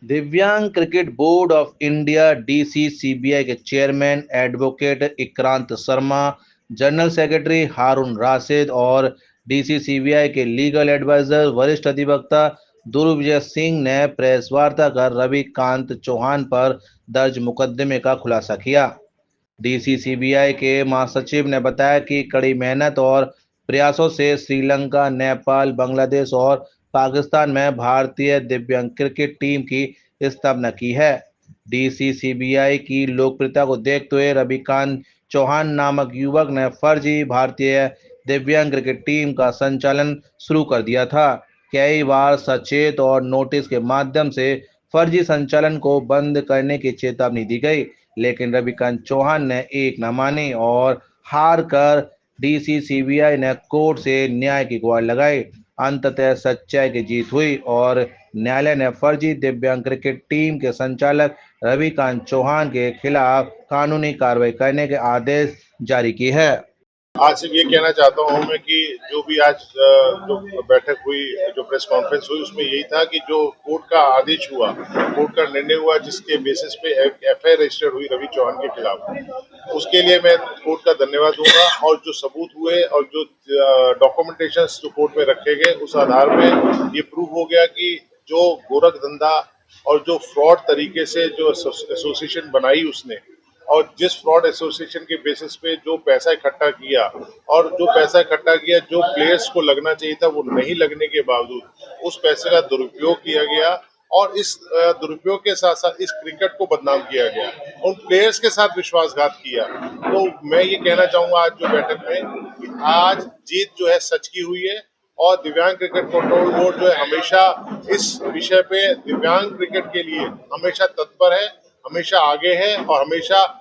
दिव्यांग Cricket Board of India DCCBI के chairman advocate Ikrant Sharma, general secretary Haroon Rashid और डीसीसीबीआई के लीगल एडवाइजर वरिष्ठ अधिवक्ता दुर्विजय सिंह ने प्रेस वार्ता कर रविकांत चौहान पर दर्ज मुकदमे का खुलासा किया। डीसीसीबीआई के महासचिव ने बताया कि कड़ी मेहनत और प्रयासों से श्रीलंका, नेपाल, बांग्लादेश और पाकिस्तान में भारतीय दिव्यांग क्रिकेट टीम की स्थापना की है। डीसीसीबीआई की लोकप्रियता को देखते हुए रविकांत चौहान नामक युवक ने फर्जी भारतीय दिव्यांग क्रिकेट टीम का संचालन शुरू कर दिया था। कई बार सचेत और नोटिस के माध्यम से फर्जी संचालन को बंद करने की चेतावनी दी गई, लेकिन रविकांत चौहान ने एक न मानी और हार कर डीसीसीबीआई ने कोर्ट से न्याय की गुहार लगाई। अंततः सच्चाई की जीत हुई और न्यायालय ने फर्जी दिव्यांग क्रिकेट टीम के संचालक रविकांत चौहान के खिलाफ कानूनी कार्रवाई करने के आदेश जारी किए हैं। आज सिर्फ ये कहना चाहता हूँ मैं कि जो भी आज जो बैठक हुई, जो प्रेस कॉन्फ्रेंस हुई, उसमें यही था कि जो कोर्ट का आदेश हुआ, कोर्ट का निर्णय हुआ, जिसके बेसिस पे एफआईआर रजिस्टर्ड हुई रवि चौहान के खिलाफ, उसके लिए मैं कोर्ट का धन्यवाद दूंगा। और जो सबूत हुए और जो डॉक्यूमेंटेशन जो कोर्ट में रखे गए, उस आधार में ये प्रूव हो गया कि जो गोरख धंधा और जो फ्रॉड तरीके से जो एसोसिएशन बनाई उसने, और जिस फ्रॉड एसोसिएशन के बेसिस पे जो पैसा इकट्ठा किया, और जो पैसा इकट्ठा किया जो प्लेयर्स को लगना चाहिए था वो नहीं लगने के बावजूद उस पैसे का दुरुपयोग किया गया, और इस दुरुपयोग के साथ साथ इस क्रिकेट को बदनाम किया गया, उन प्लेयर्स के साथ विश्वासघात किया। तो मैं ये कहना चाहूंगा आज जो बैठक में कि आज जीत जो है सच की हुई है, और दिव्यांग क्रिकेट कंट्रोल बोर्ड जो है हमेशा इस विषय पे दिव्यांग क्रिकेट के लिए हमेशा तत्पर है, हमेशा आगे है, और हमेशा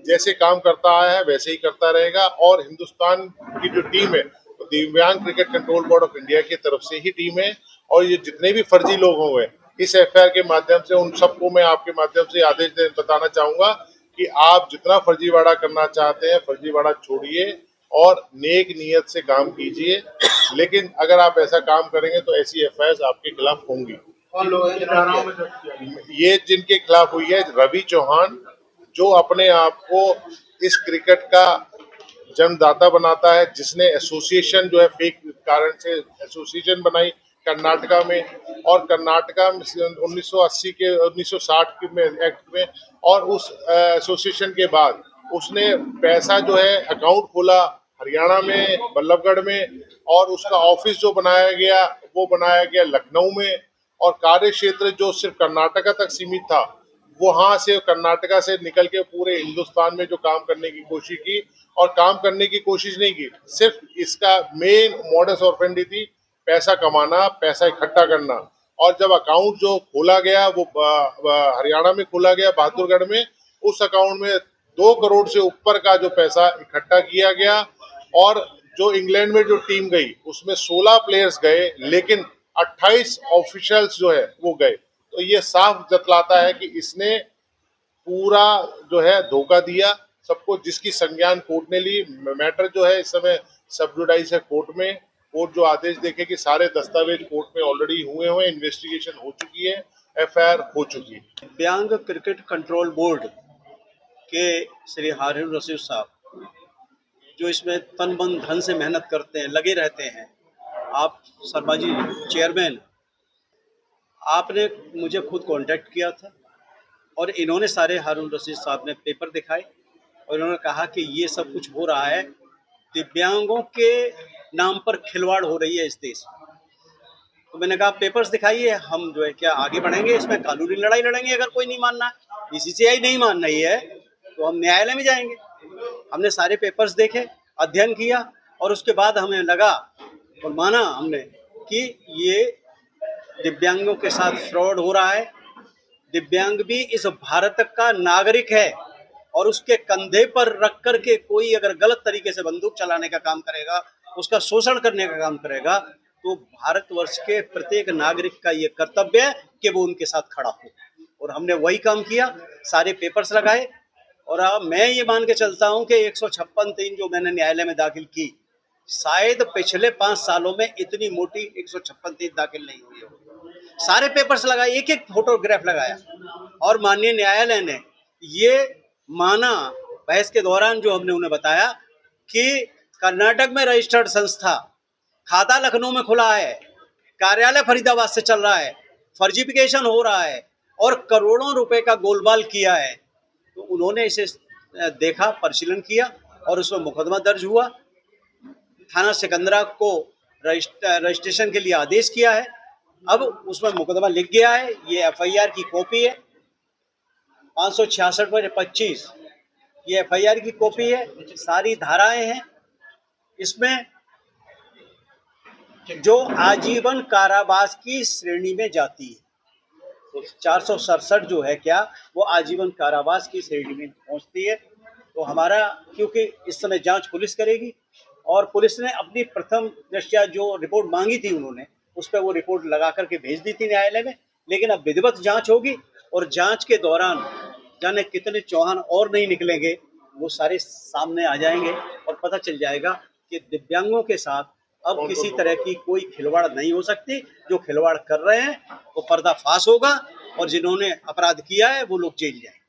जैसे काम करता आया है वैसे ही करता रहेगा। और हिंदुस्तान की जो टीम है तो दिव्यांग cricket control board of India की तरफ से ही टीम है, और ये जितने भी फर्जी लोग होंगे इस एफआईआर के माध्यम से उन सबको मैं आपके माध्यम से आदेश बताना चाहूंगा कि आप जितना फर्जीवाड़ा करना चाहते हैं फर्जीवाड़ा छोड़िए और नेक नियत से काम कीजिए, लेकिन अगर आप ऐसा काम करेंगे तो ऐसी एफआईआर आपके खिलाफ होंगी। ये जिनके खिलाफ हुई है रवि चौहान, जो अपने आप को इस क्रिकेट का जन्मदाता बनाता है, जिसने एसोसिएशन जो है फेक कारण से एसोसिएशन बनाई कर्नाटका में, और कर्नाटका में 1980 के 1960 में एक्ट में, और उस एसोसिएशन के बाद उसने पैसा जो है अकाउंट खोला हरियाणा में, बल्लभगढ़ में, और उसका ऑफिस जो बनाया गया वो बनाया गया लखनऊ में, और कार्य क्षेत्र जो सिर्फ कर्नाटका तक सीमित था वहां से कर्नाटका से निकल के पूरे हिंदुस्तान में जो काम करने की कोशिश की, और काम करने की कोशिश नहीं की, सिर्फ इसका मेन मॉडस ऑपरेंडी थी पैसा कमाना, पैसा इकट्ठा करना। और जब अकाउंट जो खोला गया वो हरियाणा में खोला गया बहादुरगढ़ में, उस अकाउंट में 2 करोड़ से ऊपर का जो पैसा इकट्ठा किया गया, और जो इंग्लैंड में जो टीम गई उसमें 16 प्लेयर्स गए, लेकिन 28 ऑफिशियल्स जो है वो गए। तो ये साफ जतलाता है कि इसने पूरा जो है धोखा दिया सबको, जिसकी संज्ञान कोर्ट ने ली। मैटर जो है इस समय सब जुडाइस है कोर्ट में। कोर्ट जो आदेश देखे कि सारे दस्तावेज कोर्ट में ऑलरेडी हुए, इन्वेस्टिगेशन हो चुकी है, एफआईआर हो चुकी है। दिव्यांग क्रिकेट कंट्रोल बोर्ड के श्री हारून रशीद साहब जो इसमें तन मन धन से मेहनत करते हैं, लगे रहते हैं। आप शर्मा जी चेयरमैन, आपने मुझे खुद कांटेक्ट किया था और इन्होंने सारे हारून रशीद साहब ने पेपर दिखाए और इन्होंने कहा कि ये सब कुछ हो रहा है, दिव्यांगों के नाम पर खिलवाड़ हो रही है इस देश में। तो मैंने कहा पेपर्स दिखाइए, हम जो है क्या आगे बढ़ेंगे, इसमें कानूनी लड़ाई लड़ेंगे। अगर कोई नहीं मानना है, बीसीसीआई नहीं मान रही है तो हम न्यायालय में जाएंगे। हमने सारे पेपर्स देखे, अध्ययन किया, और उसके बाद हमें लगा और माना हमने कि ये दिव्यांगों के साथ फ्रॉड हो रहा है। दिव्यांग भी इस भारत का नागरिक है, और उसके कंधे पर रख कर के कोई अगर गलत तरीके से बंदूक चलाने का काम करेगा, उसका शोषण करने का काम करेगा, तो भारतवर्ष के प्रत्येक नागरिक का ये कर्तव्य है कि वो उनके साथ खड़ा हो। और हमने वही काम किया, सारे पेपर्स लगाए। और अब मैं ये मान के चलता हूँ कि 156(3) जो मैंने न्यायालय में दाखिल की, शायद पिछले 5 सालों में इतनी मोटी 156(3) दाखिल नहीं हुई हो। सारे पेपर्स लगाए, एक एक फोटोग्राफ लगाया और माननीय न्यायालय ने ये माना बहस के दौरान, जो हमने उन्हें बताया कि कर्नाटक में रजिस्टर्ड संस्था, खाता लखनऊ में खुला है, कार्यालय फरीदाबाद से चल रहा है, फर्जीफिकेशन हो रहा है और करोड़ों रुपए का गोलमाल किया है। तो उन्होंने इसे देखा, परिशीलन किया और उसमें मुकदमा दर्ज हुआ। थाना सिकंदरा को रजिस्ट्रेशन के लिए आदेश किया है। अब उसमें मुकदमा लिख गया है। ये एफआईआर की कॉपी है, 566/25 ये एफआईआर की कॉपी है। सारी धाराएं हैं इसमें जो आजीवन कारावास की श्रेणी में जाती है। तो 467 जो है क्या, वो आजीवन कारावास की श्रेणी में पहुंचती है। तो हमारा, क्योंकि इस समय जांच पुलिस करेगी और पुलिस ने अपनी प्रथम दृष्टया जो रिपोर्ट मांगी थी उन्होंने, उस पर वो रिपोर्ट लगा करके भेज दी थी न्यायालय में। लेकिन अब विधिवत जांच होगी और जांच के दौरान जाने कितने चौहान और नहीं निकलेंगे, वो सारे सामने आ जाएंगे और पता चल जाएगा कि दिव्यांगों के साथ अब किसी तरह की कोई खिलवाड़ नहीं हो सकती। जो खिलवाड़ कर रहे हैं वो पर्दाफाश होगा और जिन्होंने अपराध किया है वो लोग जेल जाएंगे।